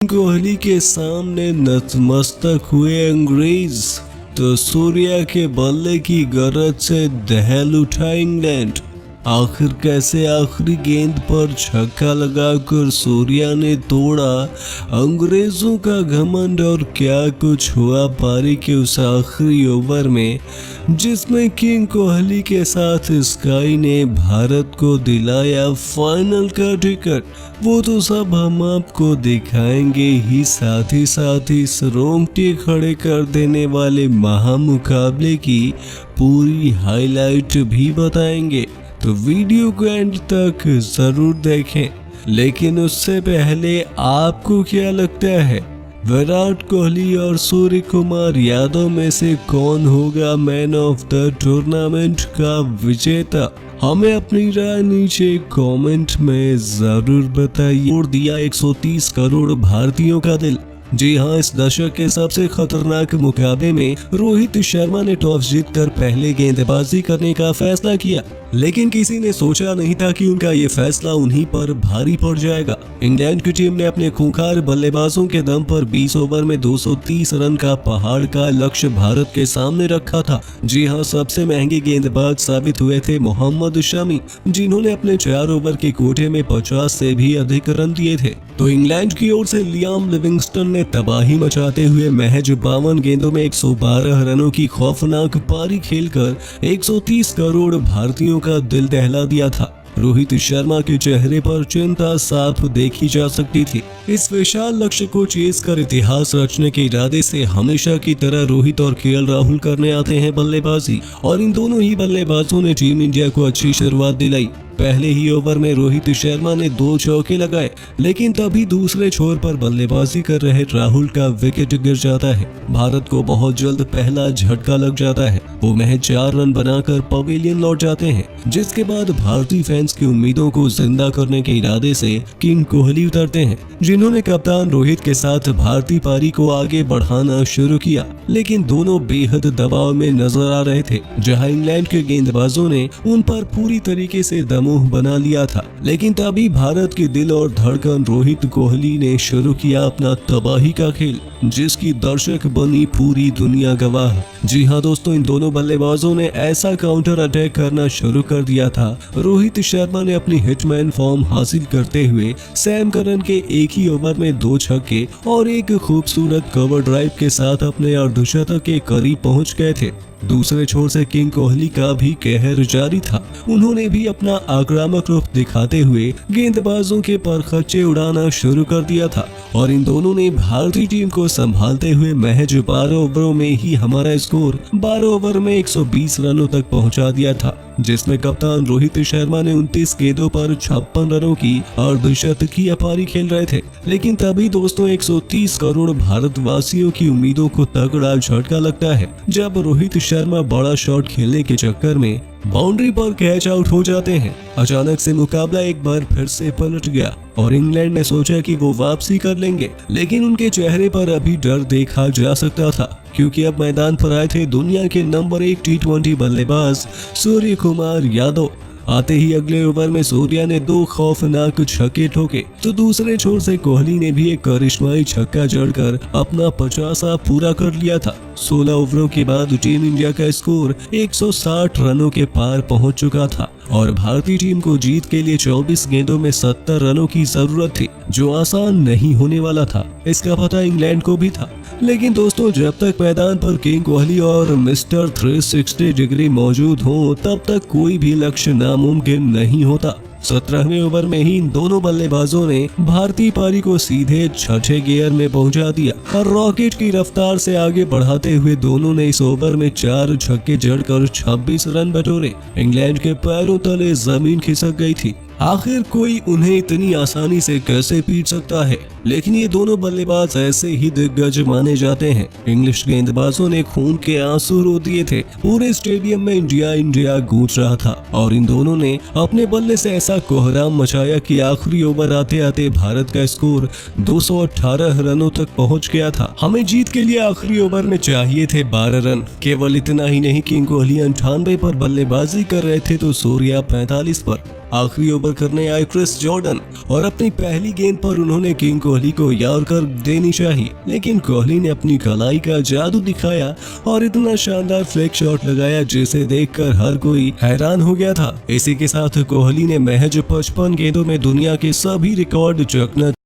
कोहली के सामने नतमस्तक हुए अंग्रेज, तो सूर्या के बल्ले की गरज से दहल उठा इंग्लैंड। आखिर कैसे आखिरी गेंद पर छक्का लगाकर सूर्या ने तोड़ा अंग्रेजों का घमंड, और क्या कुछ हुआ पारी के उस आखिरी ओवर में जिसमें किंग कोहली के साथ स्काई ने भारत को दिलाया फाइनल का टिकट। वो तो सब हम आपको दिखाएंगे ही, साथ ही इस रोंगटे खड़े कर देने वाले महामुकाबले की पूरी हाईलाइट भी बताएंगे, तो वीडियो को एंड तक जरूर देखें। लेकिन उससे पहले आपको क्या लगता है, विराट कोहली और सूर्य कुमार यादव में से कौन होगा मैन ऑफ द टूर्नामेंट का विजेता? हमें अपनी राय नीचे कमेंट में जरूर बताइए। और दिया 130 करोड़ भारतीयों का दिल। जी हाँ, इस दशक के सबसे खतरनाक मुकाबले में रोहित शर्मा ने टॉस जीतकर पहले गेंदबाजी करने का फैसला किया, लेकिन किसी ने सोचा नहीं था कि उनका ये फैसला उन्हीं पर भारी पड़ जाएगा। इंग्लैंड की टीम ने अपने खूंखार बल्लेबाजों के दम पर 20 ओवर में 230 रन का पहाड़ का लक्ष्य भारत के सामने रखा था। जी हाँ, सबसे महंगे गेंदबाज साबित हुए थे मोहम्मद शमी, जिन्होंने अपने 4 ओवर के कोटे में 50 से भी अधिक रन दिए थे। तो इंग्लैंड की ओर से लियाम लिविंगस्टन ने तबाही मचाते हुए महज 52 गेंदों में 112 रनों की खौफनाक पारी खेलकर 130 करोड़ भारतीयों का दिल दहला दिया था। रोहित शर्मा के चेहरे पर चिंता साफ देखी जा सकती थी। इस विशाल लक्ष्य को चेस कर इतिहास रचने के इरादे से हमेशा की तरह रोहित और केएल राहुल करने आते हैं बल्लेबाजी, और इन दोनों ही बल्लेबाजों ने टीम इंडिया को अच्छी शुरुआत दिलाई। पहले ही ओवर में रोहित शर्मा ने 2 चौके लगाए, लेकिन तभी दूसरे छोर पर बल्लेबाजी कर रहे राहुल का विकेट गिर जाता है। भारत को बहुत जल्द पहला झटका लग जाता है। वो महज 4 रन बनाकर पवेलियन लौट जाते हैं, जिसके बाद भारतीय फैंस की उम्मीदों को जिंदा करने के इरादे से किंग कोहली उतरते हैं, जिन्होंने कप्तान रोहित के साथ भारतीय पारी को आगे बढ़ाना शुरू किया। लेकिन दोनों बेहद दबाव में नजर आ रहे थे, जहां इंग्लैंड के गेंदबाजों ने उन पर पूरी तरीके से दमोह बना लिया था। लेकिन तभी भारत के दिल और धड़कन रोहित कोहली ने शुरू किया अपना तबाही का खेल, जिसकी दर्शक बनी पूरी दुनिया गवाह। जी हाँ दोस्तों, इन दोनों बल्लेबाजों ने ऐसा काउंटर अटैक करना शुरू कर दिया था। रोहित शर्मा ने अपनी हिटमैन फॉर्म हासिल करते हुए सैम करन के एक ही ओवर में 2 छक्के और एक खूबसूरत कवर ड्राइव के साथ अपने अर्धशतक के करीब पहुंच गए थे। दूसरे छोर से किंग कोहली का भी कहर जारी था। उन्होंने भी अपना आक्रामक रुख दिखाते हुए गेंदबाजों के परखच्चे उड़ाना शुरू कर दिया था, और इन दोनों ने भारतीय टीम को संभालते हुए महज 12 ओवरों में ही हमारा स्कोर 12 ओवर में 120 रनों तक पहुंचा दिया था, जिसमें कप्तान रोहित शर्मा ने 29 गेंदों पर 56 रनों की अर्धशतकीय पारी खेल रहे थे। लेकिन तभी दोस्तों 130 करोड़ भारतवासियों की उम्मीदों को तगड़ा झटका लगता है, जब रोहित शर्मा बड़ा शॉट खेलने के चक्कर में बाउंड्री पर कैच आउट हो जाते हैं। अचानक से मुकाबला एक बार फिर से पलट गया और इंग्लैंड ने सोचा कि वो वापसी कर लेंगे, लेकिन उनके चेहरे पर अभी डर देखा जा सकता था, क्योंकि अब मैदान पर आए थे दुनिया के नंबर 1 T20 बल्लेबाज सूर्य कुमार यादव। आते ही अगले ओवर में सूर्या ने 2 खौफनाक छक्के ठोके, तो दूसरे छोर से कोहली ने भी एक करिश्माई छक्का जड़कर अपना 50 पूरा कर लिया था। 16 ओवरों के बाद टीम इंडिया का स्कोर 160 रनों के पार पहुंच चुका था, और भारतीय टीम को जीत के लिए 24 गेंदों में 70 रनों की जरूरत थी, जो आसान नहीं होने वाला था। इसका पता इंग्लैंड को भी था। लेकिन दोस्तों, जब तक मैदान पर किंग कोहली और मिस्टर 360 डिग्री मौजूद हो, तब तक कोई भी लक्ष्य नामुमकिन नहीं होता। 17वें ओवर में ही इन दोनों बल्लेबाजों ने भारतीय पारी को सीधे 6ठे गियर में पहुंचा दिया, और रॉकेट की रफ्तार से आगे बढ़ाते हुए दोनों ने इस ओवर में 4 छक्के जड़कर 26 रन बटोरे। इंग्लैंड के पैरों तले जमीन खिसक गई थी। आखिर कोई उन्हें इतनी आसानी से कैसे पीट सकता है? लेकिन ये दोनों बल्लेबाज ऐसे ही दिग्गज माने जाते हैं। इंग्लिश गेंदबाजों ने खून के आंसू रो दिए थे। पूरे स्टेडियम में इंडिया इंडिया गूंज रहा था, और इन दोनों ने अपने बल्ले से ऐसा कोहराम मचाया कि आखिरी ओवर आते आते भारत का स्कोर 218 रनों तक पहुंच गया था। हमें जीत के लिए आखिरी ओवर में चाहिए थे 12 रन। केवल इतना ही नहीं, किंग कोहली 98 पर बल्लेबाजी कर रहे थे तो सूर्या 45 पर। आखिरी ओवर करने आए क्रिस जॉर्डन, और अपनी पहली गेंद पर उन्होंने किंग कोहली को यॉर्कर देनी चाहिए, लेकिन कोहली ने अपनी कलाई का जादू दिखाया और इतना शानदार फ्लिक शॉट लगाया जिसे देखकर हर कोई हैरान हो गया था। इसी के साथ कोहली ने महज 55 गेंदों में दुनिया के सभी रिकॉर्ड चकना